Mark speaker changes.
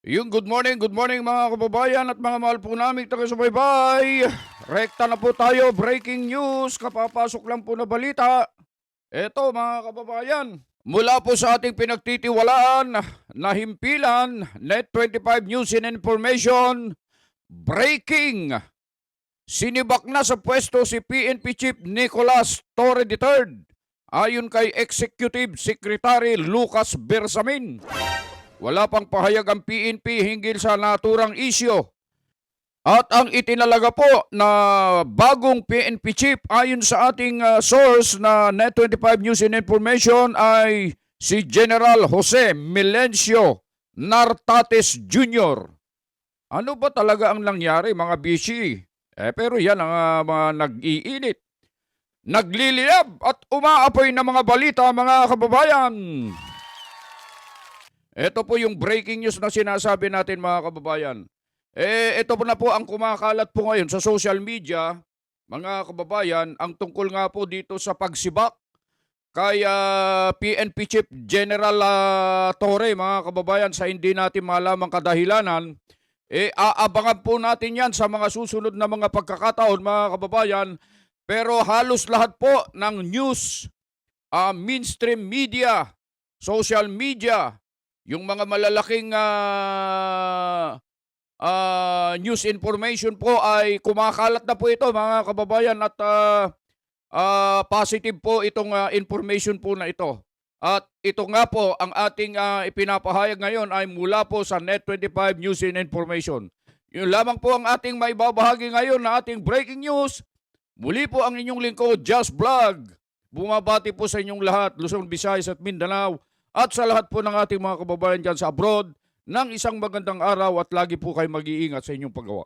Speaker 1: Yung good morning mga kababayan at mga mahal po naming taga-subaybay. Rekta na po tayo, breaking news, kapapasok lang po na balita. Eto mga kababayan, mula po sa ating pinagtitiwalaan na himpilan, Net25 News and Information, breaking! Sinibak na sa pwesto si PNP Chief Nicolas Torre III ayon kay Executive Secretary Lucas Bersamin. Wala pang pahayag ang PNP hinggil sa naturang isyo. At ang itinalaga po na bagong PNP chief ayon sa ating source na Net25 News and Information ay si General Jose Melencio Nartates Jr. Ano ba talaga ang nangyari mga bishi? Pero yan ang mga nag-iinit, nagliliyab at umaapoy na mga balita mga kababayan. Ito po yung breaking news na sinasabi natin mga kababayan. Ito po na po ang kumakalat po ngayon sa social media, mga kababayan, ang tungkol nga po dito sa pagsibak kay PNP Chief General Torre, mga kababayan, sa hindi natin malamang kadahilanan. Aabangan po natin yan sa mga susunod na mga pagkakataon, mga kababayan. Pero halos lahat po ng news, mainstream media, social media, yung mga malalaking news information po ay kumakalat na po ito mga kababayan at positive po itong information po na ito. At ito nga po ang ating ipinapahayag ngayon ay mula po sa Net25 News and Information. Yun lamang po ang ating maibabahagi ngayon na ating breaking news. Muli po ang inyong lingkod, Just Vlog. Bumabati po sa inyong lahat, Luzon, Visayas at Mindanao. At sa lahat po ng ating mga kababayan dyan sa abroad, ng isang magandang araw at lagi po kayo mag-iingat sa inyong paggawa.